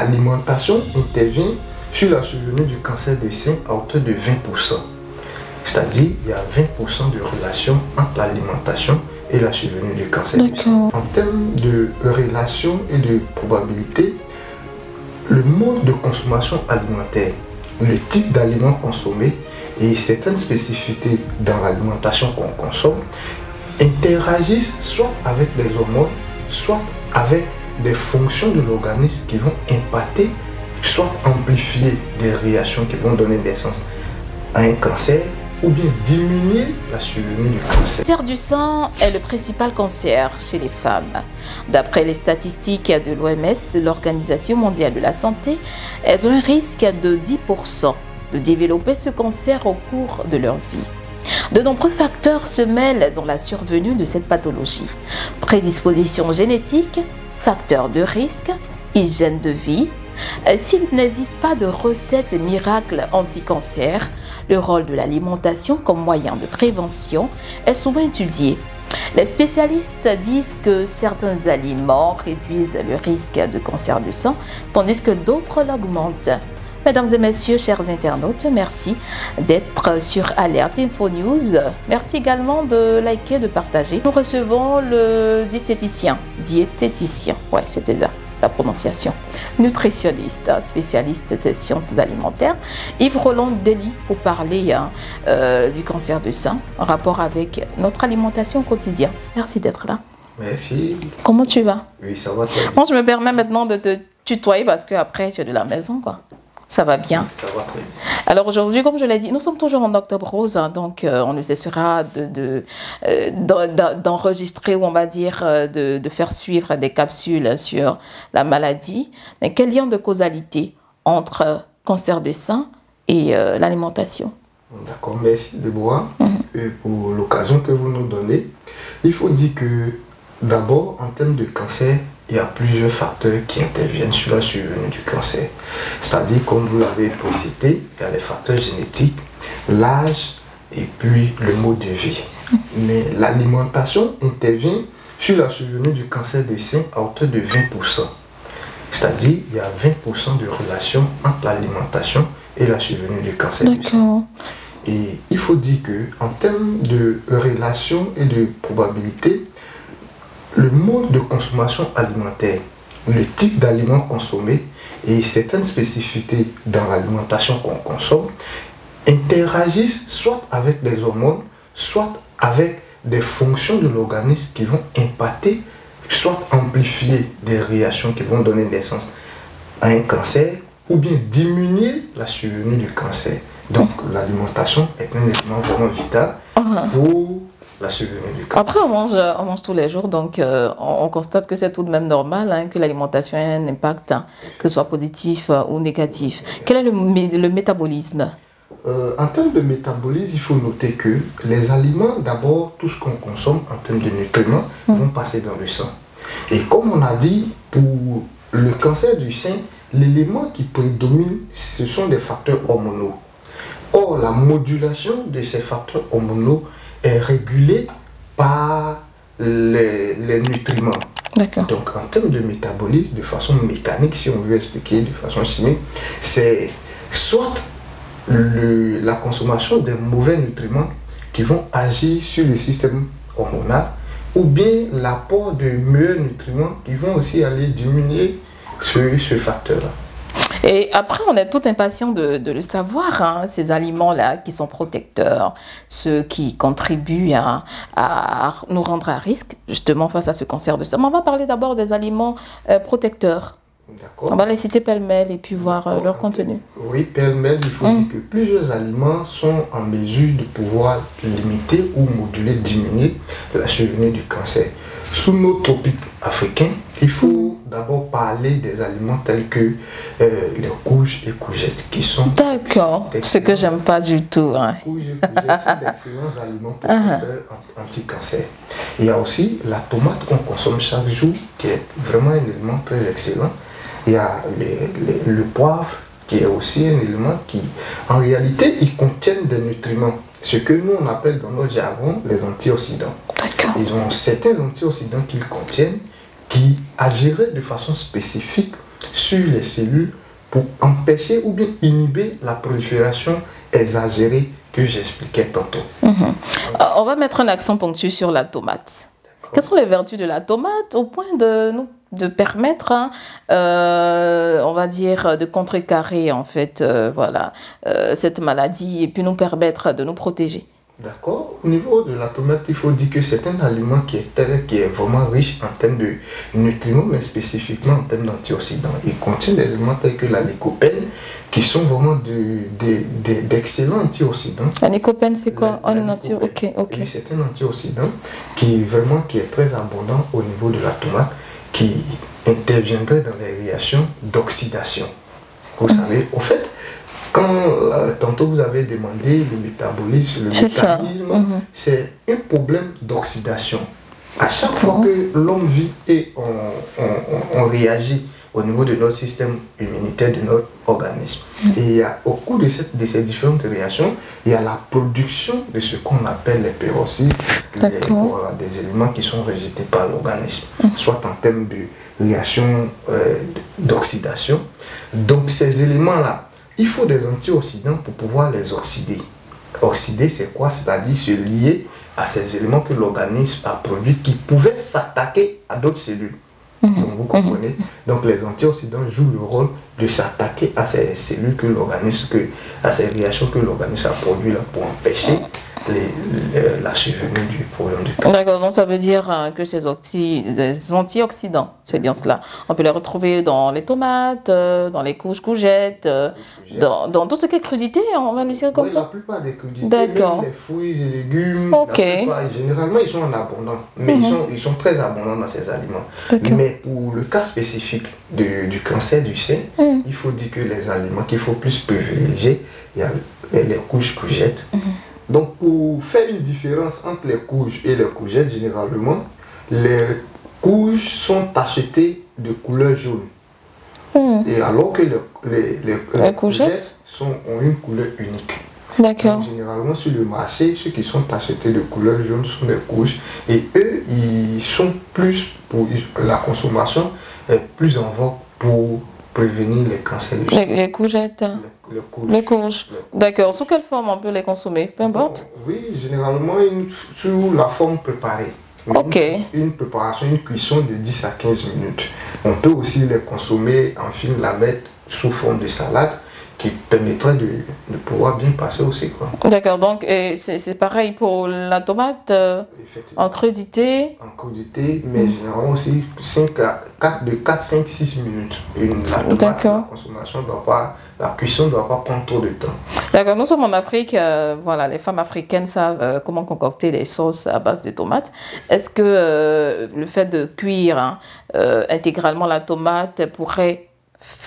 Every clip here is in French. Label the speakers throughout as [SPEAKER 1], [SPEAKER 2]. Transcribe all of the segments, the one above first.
[SPEAKER 1] L'alimentation intervient sur la survenue du cancer des seins à hauteur de 20%. C'est-à-dire il y a 20% de relation entre l'alimentation et la survenue du cancer du sein. En termes de relation et de probabilité, le mode de consommation alimentaire, le type d'aliments consommés et certaines spécificités dans l'alimentation qu'on consomme interagissent soit avec les hormones, soit avec des fonctions de l'organisme qui vont impacter, soit amplifier des réactions qui vont donner naissance à un cancer ou bien diminuer la survenue du cancer.
[SPEAKER 2] Le cancer du sein est le principal cancer chez les femmes. D'après les statistiques de l'OMS, de l'Organisation mondiale de la santé, elles ont un risque de 10% de développer ce cancer au cours de leur vie. De nombreux facteurs se mêlent dans la survenue de cette pathologie. Prédisposition génétique, facteurs de risque, hygiène de vie. S'il n'existe pas de recette miracle anti-cancer, le rôle de l'alimentation comme moyen de prévention est souvent étudié. Les spécialistes disent que certains aliments réduisent le risque de cancer du sein, tandis que d'autres l'augmentent. Mesdames et messieurs, chers internautes, merci d'être sur Alerte Info News. Merci également de liker, de partager. Nous recevons le diététicien, ouais, c'était la prononciation, nutritionniste, spécialiste des sciences alimentaires, Yves Roland Dely, pour parler du cancer du sein en rapport avec notre alimentation au quotidien. Merci d'être là.
[SPEAKER 1] Merci.
[SPEAKER 2] Comment tu vas?
[SPEAKER 1] Oui, ça va très bien.
[SPEAKER 2] Moi, je me permets maintenant de te tutoyer parce qu'après, tu es de la maison, quoi. Ça va bien.
[SPEAKER 1] Ça va très bien.
[SPEAKER 2] Alors aujourd'hui, comme je l'ai dit, nous sommes toujours en octobre rose, hein, donc on ne cessera d'enregistrer ou on va dire de faire suivre des capsules sur la maladie. Mais quel lien de causalité entre cancer du sein et l'alimentation?
[SPEAKER 1] D'accord, merci Déborah pour l'occasion que vous nous donnez. Il faut dire que d'abord, en termes de cancer, il y a plusieurs facteurs qui interviennent sur la survenue du cancer. C'est-à-dire, comme vous l'avez précisé, il y a les facteurs génétiques, l'âge et puis le mode de vie. Mais l'alimentation intervient sur la survenue du cancer des seins à hauteur de 20%. C'est-à-dire, il y a 20% de relation entre l'alimentation et la survenue du cancer du sein. Et il faut dire qu'en termes de relation et de probabilité, le mode de consommation alimentaire, le type d'aliments consommés et certaines spécificités dans l'alimentation qu'on consomme interagissent soit avec les hormones, soit avec des fonctions de l'organisme qui vont impacter, soit amplifier des réactions qui vont donner naissance à un cancer ou bien diminuer la survenue du cancer. Donc l'alimentation est un élément vraiment vital pour la survenue du cancer.
[SPEAKER 2] Après, on mange tous les jours, donc on constate que c'est tout de même normal hein, que l'alimentation ait un impact, hein, que ce soit positif ou négatif. Quel est le métabolisme?
[SPEAKER 1] En termes de métabolisme, il faut noter que les aliments, d'abord, tout ce qu'on consomme en termes de nutriments, vont passer dans le sang. Et comme on a dit, pour le cancer du sein, l'élément qui prédomine, ce sont des facteurs hormonaux. Or, la modulation de ces facteurs hormonaux est régulée par les nutriments. Donc, en termes de métabolisme, de façon mécanique, si on veut expliquer de façon chimique, c'est soit la consommation des mauvais nutriments qui vont agir sur le système hormonal, ou bien l'apport de meilleurs nutriments qui vont aussi aller diminuer ce facteur-là.
[SPEAKER 2] Et après, on est tout impatient de le savoir, hein, ces aliments-là qui sont protecteurs, ceux qui contribuent à nous rendre à risque, justement, face à ce cancer de sein. Mais on va parler d'abord des aliments protecteurs. On va les citer pêle-mêle et puis voir leur contenu.
[SPEAKER 1] Oui, pêle-mêle, il faut dire que plusieurs aliments sont en mesure de pouvoir limiter ou moduler, diminuer la survenue du cancer. Sous nos tropiques africains, il faut d'abord parler des aliments tels que les courges et courgettes qui sont...
[SPEAKER 2] D'accord, ce que j'aime pas du tout. Hein.
[SPEAKER 1] Courges et courgettes sont d'excellents aliments protecteurs anti-cancer. Il y a aussi la tomate qu'on consomme chaque jour qui est vraiment un élément très excellent. Il y a le poivre qui est aussi un élément qui, en réalité, ils contiennent des nutriments. Ce que nous, on appelle dans notre jargon les antioxydants. Ils ont certains antioxydants qu'ils contiennent qui agiraient de façon spécifique sur les cellules pour empêcher ou bien inhiber la prolifération exagérée que j'expliquais tantôt.
[SPEAKER 2] On va mettre un accent ponctué sur la tomate. Quelles sont les vertus de la tomate au point de permettre, on va dire, de contrecarrer en fait, cette maladie et puis nous permettre de nous protéger?
[SPEAKER 1] D'accord. Au niveau de la tomate, il faut dire que c'est un aliment qui est vraiment riche en termes de nutriments, mais spécifiquement en termes d'antioxydants. Il contient des éléments tels que la lycopène, qui sont vraiment d'excellents antioxydants.
[SPEAKER 2] La lycopène, c'est quoi? Ok.
[SPEAKER 1] Oui, c'est un antioxydant qui est très abondant au niveau de la tomate, qui interviendrait dans les réactions d'oxydation. Vous savez, au fait, tantôt vous avez demandé le métabolisme, le mécanisme, c'est un problème d'oxydation. À chaque fois que l'homme vit et on réagit au niveau de notre système immunitaire, de notre organisme. Et au cours de ces différentes réactions, il y a la production de ce qu'on appelle les peroxydes, des éléments qui sont rejetés par l'organisme, soit en termes de réaction d'oxydation. Donc ces éléments-là, il faut des antioxydants pour pouvoir les oxyder. Oxyder, c'est quoi? C'est-à-dire se lier à ces éléments que l'organisme a produits qui pouvaient s'attaquer à d'autres cellules. Donc vous comprenez? Donc les antioxydants jouent le rôle de s'attaquer à ces cellules que l'organisme, à ces réactions que l'organisme a produites pour empêcher la survenue du problème du cancer.
[SPEAKER 2] D'accord, donc ça veut dire que ces antioxydants, c'est bien cela, on peut les retrouver dans les tomates, dans les courgettes, dans tout ce qui est crudité, on va le dire comme ça?
[SPEAKER 1] La plupart des crudités, même les fruits et légumes, généralement ils sont en abondance, mais ils sont très abondants dans ces aliments. Mais pour le cas spécifique du cancer du sein, il faut dire que les aliments qu'il faut plus privilégier, il y a les courgettes. Donc, pour faire une différence entre les courges et les courgettes, généralement, les courges sont tachetées de couleur jaune. Et alors que les courgettes ont une couleur unique.
[SPEAKER 2] D'accord.
[SPEAKER 1] Généralement, sur le marché, ceux qui sont tachetés de couleur jaune sont les courges. Et eux, ils sont plus pour la consommation, est plus en vogue pour prévenir les cancers du sein.
[SPEAKER 2] Les courgettes. Les courges. D'accord. Sous quelle forme on peut les consommer? Peu importe.
[SPEAKER 1] Oui, généralement sous la forme préparée. Une préparation, une cuisson de 10 à 15 minutes. On peut aussi les consommer en fine lamette sous forme de salade qui permettrait de pouvoir bien passer aussi.
[SPEAKER 2] D'accord, donc c'est pareil pour la tomate en crudité.
[SPEAKER 1] En crudité, mais généralement aussi de 4, 5, 6 minutes. La consommation la cuisson ne doit pas prendre trop de temps.
[SPEAKER 2] D'accord, nous sommes en Afrique, les femmes africaines savent comment concocter les sauces à base de tomates. Est-ce que le fait de cuire intégralement la tomate pourrait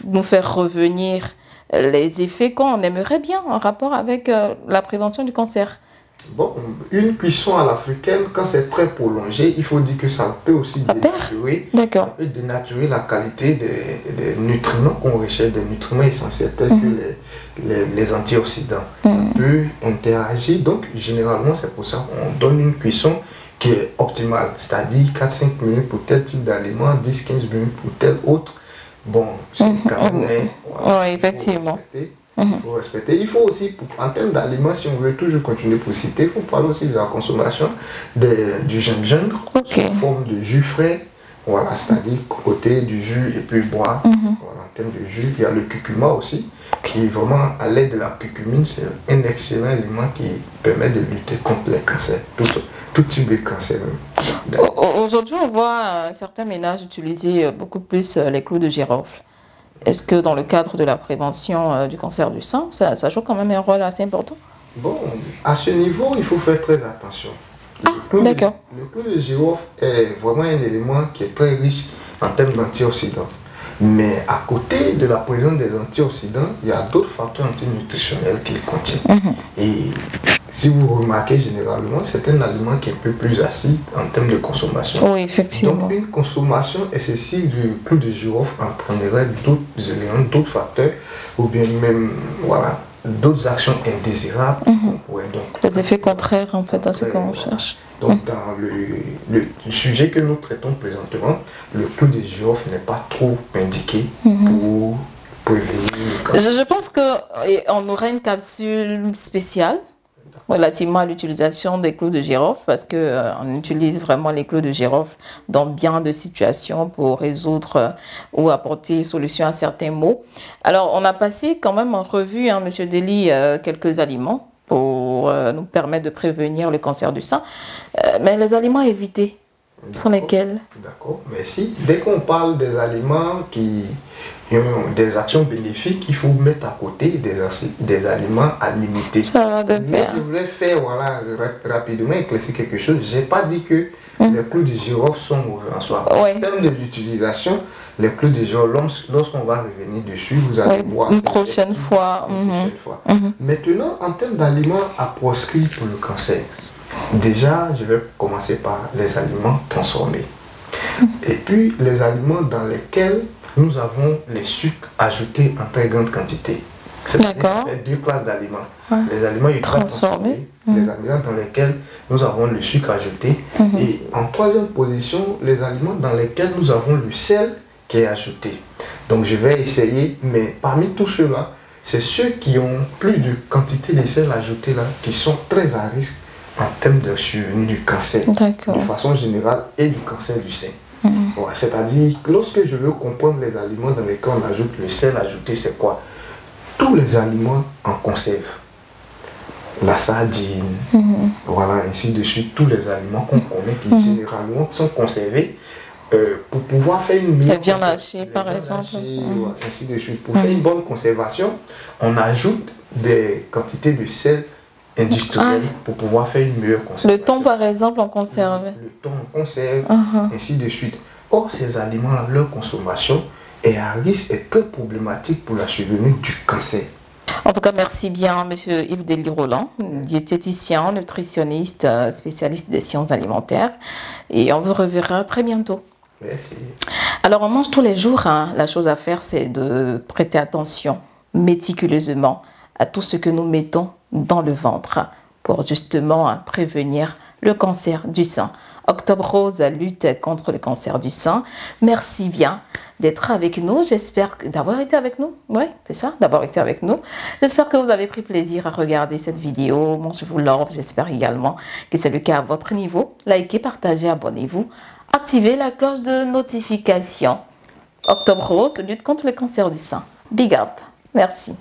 [SPEAKER 2] nous faire revenir les effets qu'on aimerait bien en rapport avec la prévention du cancer?
[SPEAKER 1] Bon, une cuisson à l'africaine, quand c'est très prolongé, il faut dire que ça peut aussi dénaturer la qualité des nutriments qu'on recherche, des nutriments essentiels tels que les antioxydants. Ça peut interagir, donc généralement c'est pour ça qu'on donne une cuisson qui est optimale, c'est-à-dire 4-5 minutes pour tel type d'aliment, 10-15 minutes pour tel autre. Bon, c'est quand même...
[SPEAKER 2] oui, effectivement.
[SPEAKER 1] Il faut respecter. Il faut aussi, en termes d'aliments, si on veut toujours continuer pour citer, il faut parler aussi de la consommation du gingembre sous forme de jus frais. Voilà, c'est-à-dire côté du jus et puis boire. Voilà, en termes de jus, il y a le curcuma aussi, qui vraiment, à l'aide de la curcumine, c'est un excellent aliment qui permet de lutter contre les cancers, tout type de cancer.
[SPEAKER 2] Aujourd'hui, on voit certains ménages utiliser beaucoup plus les clous de girofle. Est-ce que dans le cadre de la prévention du cancer du sein, ça joue quand même un rôle assez important?
[SPEAKER 1] Bon, à ce niveau, il faut faire très attention.
[SPEAKER 2] D'accord.
[SPEAKER 1] Le clou de girofle est vraiment un élément qui est très riche en termes d'antioxydants. Mais à côté de la présence des antioxydants, il y a d'autres facteurs antinutritionnels qu'il contient. Et si vous remarquez, généralement, c'est un aliment qui est un peu plus acide en termes de consommation.
[SPEAKER 2] Oui, effectivement.
[SPEAKER 1] Donc, une consommation excessive du clou de girofle entraînerait d'autres éléments, d'autres facteurs, ou bien même, d'autres actions indésirables qu'on pourrait donc...
[SPEAKER 2] Les effets contraires en fait à ce qu'on cherche.
[SPEAKER 1] Donc dans le sujet que nous traitons présentement, le clou de girofle n'est pas trop indiqué pour prévenir le cancer.
[SPEAKER 2] Je pense qu'on aurait une capsule spéciale relativement à l'utilisation des clous de girofle, parce qu'on utilise vraiment les clous de girofle dans bien de situations pour résoudre ou apporter solution à certains maux. Alors, on a passé quand même en revue, hein, Monsieur Dely, quelques aliments pour nous permettre de prévenir le cancer du sein. Mais les aliments à éviter sont lesquels?
[SPEAKER 1] D'accord, merci. Dès qu'on parle des aliments qui ont des actions bénéfiques, il faut mettre à côté des aliments à limiter.
[SPEAKER 2] Ça va de pair.
[SPEAKER 1] Je voulais faire rapidement éclaircir quelque chose. Je n'ai pas dit que les clous de girofle sont mauvais en soi. En termes de l'utilisation, les clous de girofle, lorsqu'on va revenir dessus, vous allez voir.
[SPEAKER 2] Une prochaine fois.
[SPEAKER 1] Maintenant, en termes d'aliments à proscrire pour le cancer, déjà, je vais commencer par les aliments transformés. Et puis, les aliments dans lesquels nous avons les sucres ajoutés en très grande quantité. C'est deux classes d'aliments. Les aliments ultra transformés, les aliments dans lesquels nous avons le sucre ajouté. Et en troisième position, les aliments dans lesquels nous avons le sel qui est ajouté. Donc, je vais essayer, mais parmi tous ceux-là, c'est ceux qui ont plus de quantité de sel ajouté là, qui sont très à risque en termes de survenue du cancer, de façon générale, et du cancer du sein. Voilà, c'est-à-dire que lorsque je veux comprendre les aliments dans lesquels on ajoute le sel ajouté, c'est quoi? Tous les aliments en conserve. La sardine, voilà, ainsi de suite, tous les aliments qu'on connaît qui généralement sont conservés pour pouvoir faire une meilleure
[SPEAKER 2] viande hachée, par exemple.
[SPEAKER 1] Voilà, ainsi de suite. Pour faire une bonne conservation, on ajoute des quantités de sel industriel pour pouvoir faire une meilleure conservation.
[SPEAKER 2] Le thon, par exemple, on conserve.
[SPEAKER 1] Le thon, on conserve, ainsi de suite. Or, ces aliments-là, leur consommation est à risque et très problématique pour la survenue du cancer.
[SPEAKER 2] En tout cas, merci bien, Monsieur Yves Dely Roland, diététicien, nutritionniste, spécialiste des sciences alimentaires. Et on vous reverra très bientôt.
[SPEAKER 1] Merci.
[SPEAKER 2] Alors, on mange tous les jours. Hein. La chose à faire, c'est de prêter attention méticuleusement à tout ce que nous mettons dans le ventre pour justement prévenir le cancer du sein. Octobre Rose lutte contre le cancer du sein. Merci bien d'être avec nous. J'espère d'avoir été avec nous. Oui, c'est ça, d'avoir été avec nous. J'espère que vous avez pris plaisir à regarder cette vidéo. Moi, je vous love. J'espère également que c'est le cas à votre niveau. Likez, partagez, abonnez-vous. Activez la cloche de notification. Octobre Rose lutte contre le cancer du sein. Big up. Merci.